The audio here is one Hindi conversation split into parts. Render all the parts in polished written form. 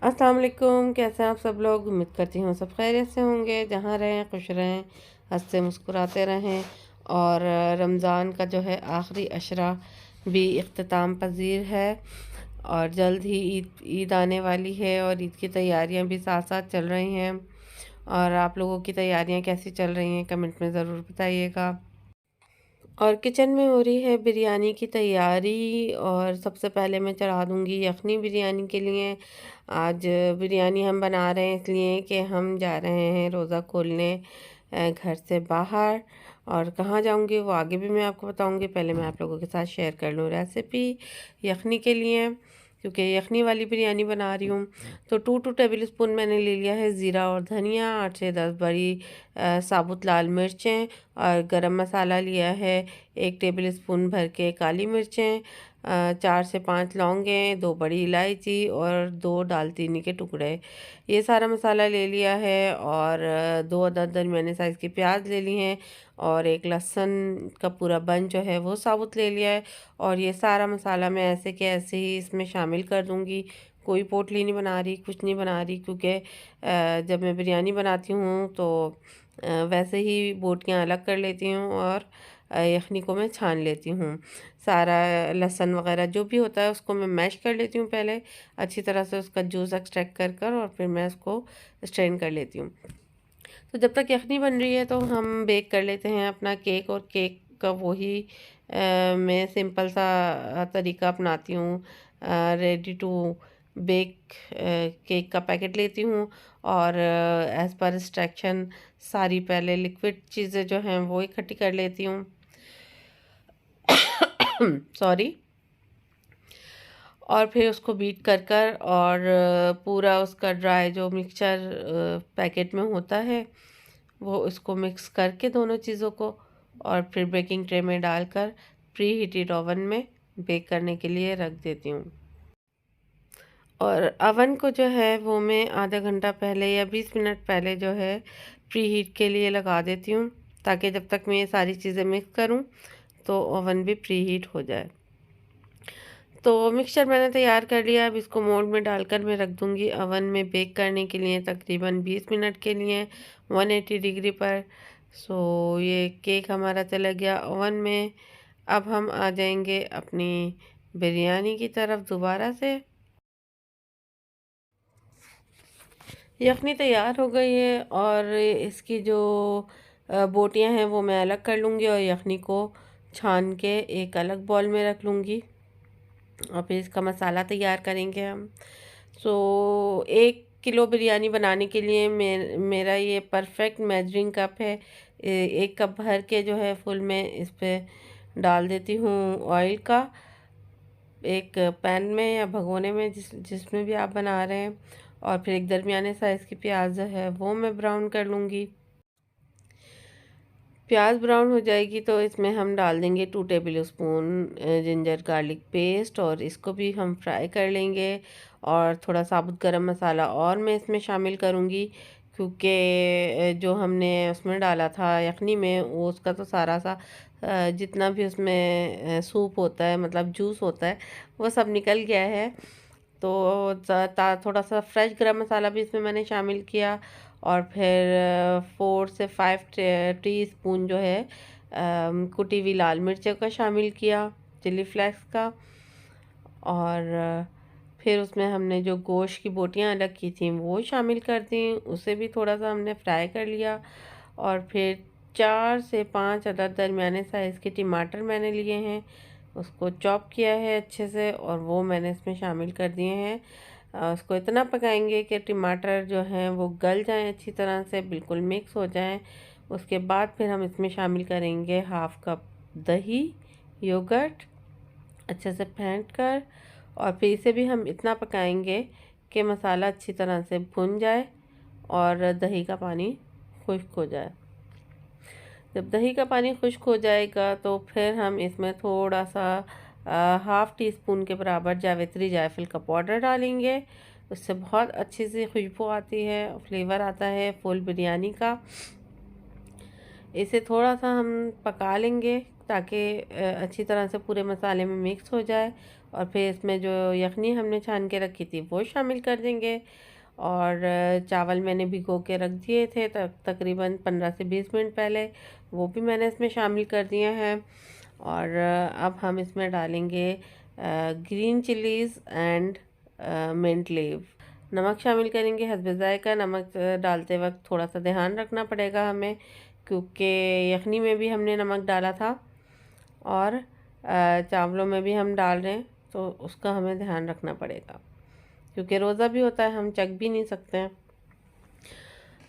अस्सलाम वालेकुम। कैसे हैं आप सब लोग? उम्मीद करती हूँ सब खैरियत से होंगे। जहाँ रहें खुश रहें, हंसते मुस्कुराते रहें। और रमज़ान का जो है आखिरी अशरा भी इख्तिताम पजीर है और जल्द ही ईद आने वाली है और ईद की तैयारियां भी साथ साथ चल रही हैं। और आप लोगों की तैयारियां कैसी चल रही हैं, कमेंट में ज़रूर बताइएगा। और किचन में हो रही है बिरयानी की तैयारी और सबसे पहले मैं चढ़ा दूंगी यखनी बिरयानी के लिए। आज बिरयानी हम बना रहे हैं इसलिए कि हम जा रहे हैं रोज़ा खोलने घर से बाहर। और कहाँ जाऊंगी वो आगे भी मैं आपको बताऊंगी। पहले मैं आप लोगों के साथ शेयर कर लूँ रेसिपी यखनी के लिए, क्योंकि यखनी वाली बिरयानी बना रही हूँ। तो 2 टेबल स्पून मैंने ले लिया है ज़ीरा और धनिया, 8 से 10 बड़ी साबुत लाल मिर्चें, और गरम मसाला लिया है 1 टेबल स्पून भर के काली मिर्चें, 4 से 5 लौंगें, 2 बड़ी इलायची और 2 दालचीनी के टुकड़े। ये सारा मसाला ले लिया है। और 2 अदद दरमियाने साइज़ की प्याज ले ली हैं और एक लहसुन का पूरा बंच जो है वो साबुत ले लिया है। और ये सारा मसाला मैं ऐसे के ऐसे ही इसमें शामिल कर दूंगी। कोई पोटली नहीं बना रही, कुछ नहीं बना रही, क्योंकि जब मैं बिरयानी बनाती हूँ तो वैसे ही बोटियाँ अलग कर लेती हूँ और यखनी को मैं छान लेती हूँ। सारा लहसुन वगैरह जो भी होता है उसको मैं मैश कर लेती हूँ पहले अच्छी तरह से, उसका जूस एक्सट्रैक्ट कर कर और फिर मैं उसको स्ट्रेन कर लेती हूँ। तो जब तक यखनी बन रही है तो हम बेक कर लेते हैं अपना केक। और केक का वही मैं सिंपल सा तरीका अपनाती हूँ। रेडी टू बेक केक का पैकेट लेती हूँ और एज़ पर इंस्ट्रक्शन सारी पहले लिक्विड चीज़ें जो हैं वो इकट्ठी कर लेती हूँ। सॉरी। और फिर उसको बीट कर कर और पूरा उसका ड्राई जो मिक्सचर पैकेट में होता है वो इसको मिक्स करके दोनों चीज़ों को, और फिर बेकिंग ट्रे में डालकर प्री हीटेड ओवन में बेक करने के लिए रख देती हूँ। और अवन को जो है वो मैं आधा घंटा पहले या 20 मिनट पहले जो है प्री हीट के लिए लगा देती हूँ, ताकि जब तक मैं ये सारी चीज़ें मिक्स करूँ तो ओवन भी प्री हीट हो जाए। तो मिक्सचर मैंने तैयार कर लिया। अब इसको मोल्ड में डालकर मैं रख दूंगी अवन में बेक करने के लिए तकरीबन 20 मिनट के लिए 180 डिग्री पर। सो ये केक हमारा चला गया ओवन में। अब हम आ जाएंगे अपनी बिरयानी की तरफ दोबारा से। यखनी तैयार हो गई है और इसकी जो बोटियां हैं वो मैं अलग कर लूँगी और यखनी को छान के एक अलग बॉल में रख लूँगी। और फिर इसका मसाला तैयार करेंगे हम। सो 1 किलो बिरयानी बनाने के लिए मेरा ये परफेक्ट मेजरिंग कप है। 1 कप भर के जो है फुल में इस पे डाल देती हूँ ऑयल का, एक पैन में या भगोने में जिसमें भी आप बना रहे हैं। और फिर एक दरमियाने साइज़ की प्याज है वो मैं ब्राउन कर लूँगी। प्याज ब्राउन हो जाएगी तो इसमें हम डाल देंगे 2 table spoon ginger garlic paste और इसको भी हम फ्राई कर लेंगे। और थोड़ा साबुत गरम मसाला और मैं इसमें शामिल करूँगी, क्योंकि जो हमने उसमें डाला था यखनी में वो उसका तो सारा सा जितना भी उसमें सूप होता है, मतलब जूस होता है, वो सब निकल गया है। तो थोड़ा सा फ्रेश गरम मसाला भी इसमें मैंने शामिल किया। और फिर 4 से 5 टी स्पून जो है कुटी हुई लाल मिर्च का शामिल किया, चिली फ्लेक्स का। और फिर उसमें हमने जो गोश्त की बोटियां अलग की थी वो शामिल कर दी, उसे भी थोड़ा सा हमने फ्राई कर लिया। और फिर 4 से 5 अदद दरमियाने साइज़ के टमाटर मैंने लिए हैं, उसको चॉप किया है अच्छे से और वो मैंने इसमें शामिल कर दिए हैं। उसको इतना पकाएंगे कि टमाटर जो हैं वो गल जाएं अच्छी तरह से, बिल्कुल मिक्स हो जाएं। उसके बाद फिर हम इसमें शामिल करेंगे 1/2 कप दही, योगर्ट अच्छे से फेंट कर। और फिर इसे भी हम इतना पकाएंगे कि मसाला अच्छी तरह से भुन जाए और दही का पानी खुश्क हो जाए। जब दही का पानी खुश्क हो जाएगा तो फिर हम इसमें थोड़ा सा 1/2 टी स्पून के बराबर जावित्री जायफल का पाउडर डालेंगे। उससे बहुत अच्छी सी खुशबू आती है, फ्लेवर आता है फुल बिरयानी का। इसे थोड़ा सा हम पका लेंगे ताकि अच्छी तरह से पूरे मसाले में मिक्स हो जाए। और फिर इसमें जो यखनी हमने छान के रखी थी वो शामिल कर देंगे। और चावल मैंने भिगो के रख दिए थे तकरीबन 15 से 20 मिनट पहले, वो भी मैंने इसमें शामिल कर दिए हैं। और अब हम इसमें डालेंगे green chillies and mint leave. नमक शामिल करेंगे हस्बे ज़ायका। नमक डालते वक्त थोड़ा सा ध्यान रखना पड़ेगा हमें, क्योंकि यखनी में भी हमने नमक डाला था और चावलों में भी हम डाल रहे हैं, तो उसका हमें ध्यान रखना पड़ेगा, क्योंकि रोज़ा भी होता है, हम चख भी नहीं सकते हैं।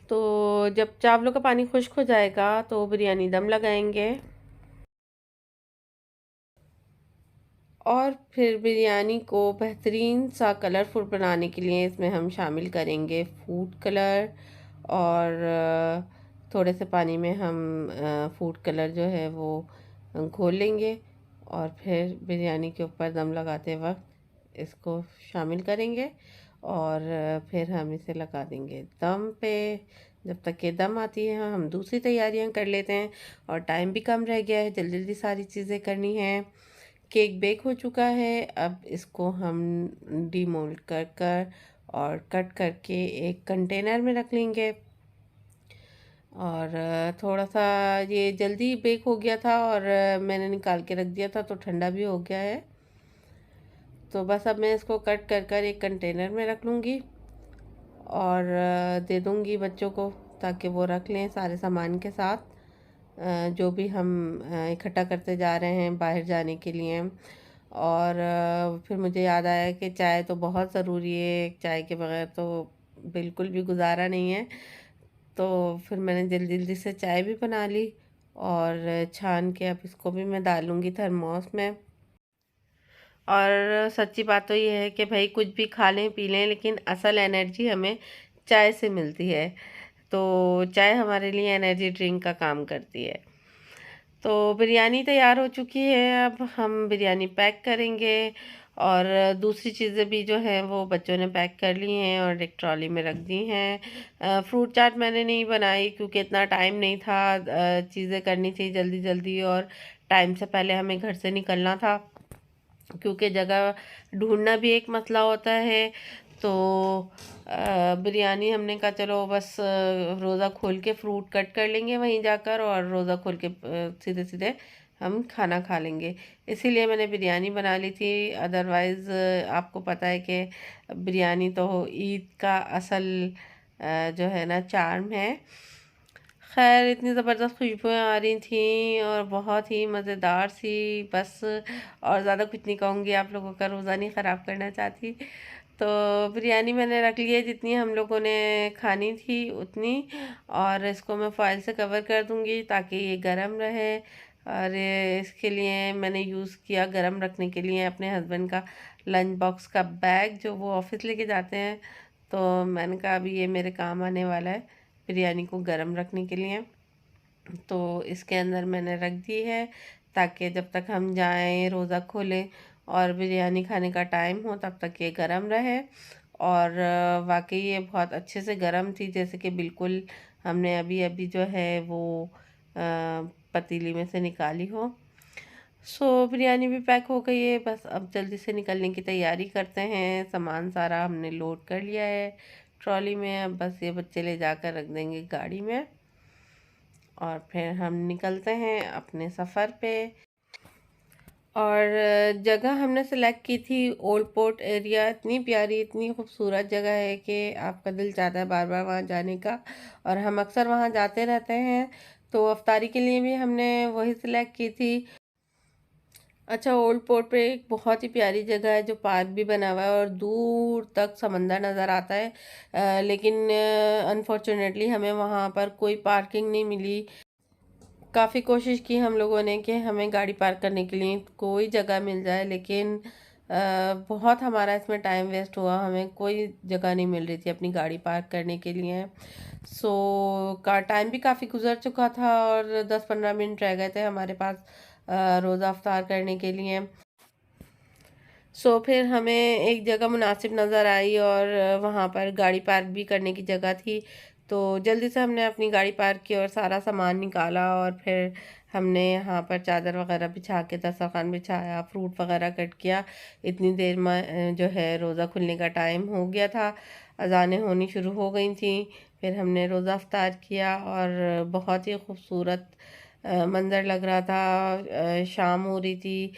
तो जब चावलों का पानी खुश्क हो जाएगा तो बिरयानी दम लगाएंगे। और फिर बिरयानी को बेहतरीन सा कलरफुल बनाने के लिए इसमें हम शामिल करेंगे फूड कलर। और थोड़े से पानी में हम फूड कलर जो है वो घोल लेंगे और फिर बिरयानी के ऊपर दम लगाते वक्त इसको शामिल करेंगे। और फिर हम इसे लगा देंगे दम पे। जब तक ये दम आती है हम दूसरी तैयारियां कर लेते हैं, और टाइम भी कम रह गया है, जल्दी जल्दी सारी चीज़ें करनी हैं। केक बेक हो चुका है, अब इसको हम डीमोल्ड कर कर और कट करके एक कंटेनर में रख लेंगे। और थोड़ा सा ये जल्दी बेक हो गया था और मैंने निकाल के रख दिया था, तो ठंडा भी हो गया है। तो बस अब मैं इसको कट कर कर एक कंटेनर में रख लूँगी और दे दूँगी बच्चों को, ताकि वो रख लें सारे सामान के साथ जो भी हम इकट्ठा करते जा रहे हैं बाहर जाने के लिए। और फिर मुझे याद आया कि चाय तो बहुत ज़रूरी है, चाय के बगैर तो बिल्कुल भी गुजारा नहीं है। तो फिर मैंने जल्दी जल्दी से चाय भी बना ली और छान के अब इसको भी मैं डालूँगी थर्मोस में। और सच्ची बात तो ये है कि भाई कुछ भी खा लें पी लें, लेकिन असल एनर्जी हमें चाय से मिलती है। तो चाय हमारे लिए एनर्जी ड्रिंक का काम करती है। तो बिरयानी तैयार हो चुकी है, अब हम बिरयानी पैक करेंगे। और दूसरी चीज़ें भी जो हैं वो बच्चों ने पैक कर ली हैं और एक ट्रॉली में रख दी हैं। फ्रूट चाट मैंने नहीं बनाई क्योंकि इतना टाइम नहीं था, चीज़ें करनी थी जल्दी जल्दी और टाइम से पहले हमें घर से निकलना था, क्योंकि जगह ढूंढना भी एक मसला होता है। तो बिरयानी हमने कहा चलो बस रोज़ा खोल के फ्रूट कट कर लेंगे वहीं जाकर, और रोज़ा खोल के सीधे सीधे हम खाना खा लेंगे, इसीलिए मैंने बिरयानी बना ली थी। अदरवाइज़ आपको पता है कि बिरयानी तो ईद का असल जो है ना चार्म है। खैर इतनी ज़बरदस्त खुशबुएँ आ रही थी और बहुत ही मज़ेदार सी, बस और ज़्यादा कुछ नहीं कहूँगी, आप लोगों का रोज़ा नहीं ख़राब करना चाहती। तो बिरयानी मैंने रख ली है जितनी हम लोगों ने खानी थी उतनी, और इसको मैं फॉइल से कवर कर दूँगी ताकि ये गर्म रहे। और इसके लिए मैंने यूज़ किया गर्म रखने के लिए अपने हस्बैंड का लंच बॉक्स का बैग, जो वो ऑफ़िस लेके जाते हैं। तो मैंने कहा अभी ये मेरे काम आने वाला है बिरयानी को गर्म रखने के लिए। तो इसके अंदर मैंने रख दी है ताकि जब तक हम जाएं रोज़ा खोलें और बिरयानी खाने का टाइम हो तब तक ये गर्म रहे। और वाकई ये बहुत अच्छे से गर्म थी, जैसे कि बिल्कुल हमने अभी अभी जो है वो पतीली में से निकाली हो। सो बिरयानी भी पैक हो गई है, बस अब जल्दी से निकलने की तैयारी करते हैं। सामान सारा हमने लोड कर लिया है ट्रॉली में, अब बस ये बच्चे ले जाकर रख देंगे गाड़ी में और फिर हम निकलते हैं अपने सफ़र पे। और जगह हमने सेलेक्ट की थी ओल्ड पोर्ट एरिया, इतनी प्यारी इतनी खूबसूरत जगह है कि आपका दिल चाहता है बार बार वहाँ जाने का, और हम अक्सर वहाँ जाते रहते हैं। तो अफ्तारी के लिए भी हमने वही सिलेक्ट की थी। अच्छा, ओल्ड पोर्ट पे एक बहुत ही प्यारी जगह है जो पार्क भी बना हुआ है और दूर तक समंदर नज़र आता है। लेकिन अनफॉर्चुनेटली हमें वहाँ पर कोई पार्किंग नहीं मिली। काफ़ी कोशिश की हम लोगों ने कि हमें गाड़ी पार्क करने के लिए कोई जगह मिल जाए, लेकिन बहुत हमारा इसमें टाइम वेस्ट हुआ, हमें कोई जगह नहीं मिल रही थी अपनी गाड़ी पार्क करने के लिए। सो का टाइम भी काफ़ी गुजर चुका था और 10-15 मिनट रह गए थे हमारे पास रोज़ा अफ्तार करने के लिए। फिर हमें एक जगह मुनासिब नज़र आई और वहाँ पर गाड़ी पार्क भी करने की जगह थी। तो जल्दी से हमने अपनी गाड़ी पार्क की और सारा सामान निकाला और फिर हमने यहाँ पर चादर वगैरह बिछा के दस्तरखान बिछाया, फ्रूट वगैरह कट किया। इतनी देर में जो है रोज़ा खुलने का टाइम हो गया था, अज़ानें होनी शुरू हो गई थी। फिर हमने रोज़ा अफ्तार किया और बहुत ही खूबसूरत मंज़र लग रहा था। शाम हो रही थी।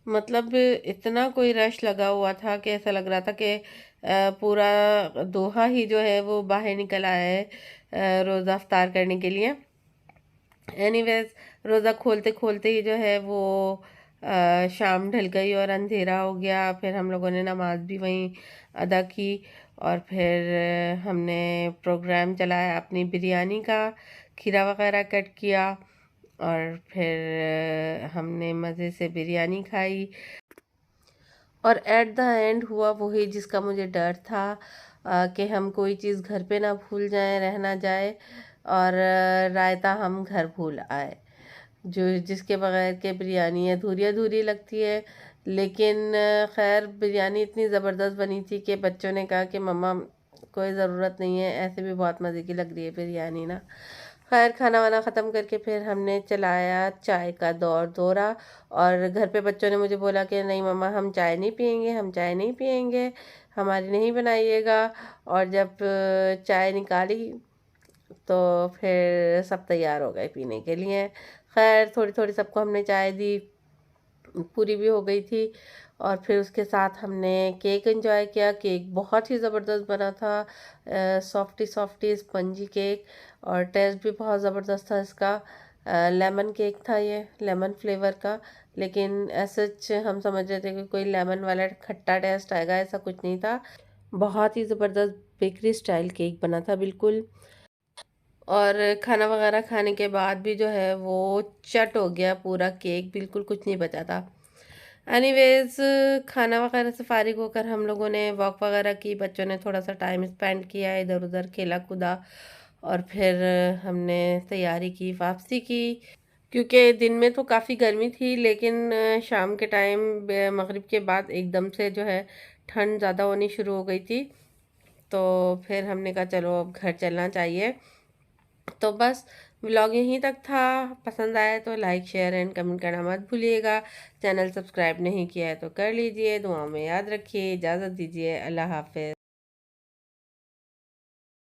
मतलब इतना कोई रश लगा हुआ था कि ऐसा लग रहा था कि पूरा दोहा ही जो है वो बाहर निकल आया है रोज़ा अफ्तार करने के लिए। एनीवेज, रोज़ा खोलते खोलते ही जो है वो शाम ढल गई और अंधेरा हो गया। फिर हम लोगों ने नमाज भी वहीं अदा की और फिर हमने प्रोग्राम चलाया अपनी बिरयानी का, खीरा वगैरह कट किया और फिर हमने मज़े से बिरयानी खाई। और एट द एंड हुआ वही जिसका मुझे डर था कि हम कोई चीज़ घर पे ना भूल जाएं, रह ना जाए, और रायता हम घर भूल आए, जो जिसके बगैर के बिरयानी अधूरी अधूरी लगती है। लेकिन खैर बिरयानी इतनी ज़बरदस्त बनी थी कि बच्चों ने कहा कि मम्मा कोई ज़रूरत नहीं है, ऐसे भी बहुत मज़े की लग रही है बिरयानी ना। खैर खाना वाना ख़त्म करके फिर हमने चलाया चाय का दौरा। और घर पे बच्चों ने मुझे बोला कि नहीं मम्मा हम चाय नहीं पियेंगे, हम चाय नहीं पियेंगे, हमारी नहीं बनाइएगा। और जब चाय निकाली तो फिर सब तैयार हो गए पीने के लिए। खैर थोड़ी थोड़ी सबको हमने चाय दी, पूरी भी हो गई थी। और फिर उसके साथ हमने केक एंजॉय किया। केक बहुत ही ज़बरदस्त बना था, सॉफ्टी सॉफ्टी स्पंजी केक, और टेस्ट भी बहुत ज़बरदस्त था इसका। लेमन केक था ये, लेमन फ्लेवर का। लेकिन ऐसे हम समझ रहे थे कि कोई लेमन वाला खट्टा टेस्ट आएगा, ऐसा कुछ नहीं था। बहुत ही ज़बरदस्त बेकरी स्टाइल केक बना था बिल्कुल। और खाना वगैरह खाने के बाद भी जो है वो चट हो गया पूरा केक, बिल्कुल कुछ नहीं बचा था। एनीवेज, खाना वगैरह से फारिग होकर हम लोगों ने वॉक वगैरह की, बच्चों ने थोड़ा सा टाइम स्पेंड किया, इधर उधर खेला कूदा। और फिर हमने तैयारी की वापसी की, क्योंकि दिन में तो काफ़ी गर्मी थी, लेकिन शाम के टाइम मगरिब के बाद एकदम से जो है ठंड ज़्यादा होनी शुरू हो गई थी। तो फिर हमने कहा चलो अब घर चलना चाहिए। तो बस व्लॉग यहीं तक था। पसंद आया तो लाइक शेयर एंड कमेंट करना मत भूलिएगा। चैनल सब्सक्राइब नहीं किया है तो कर लीजिए। दुआओं में याद रखिए। इजाज़त दीजिए। अल्लाह हाफ़िज़।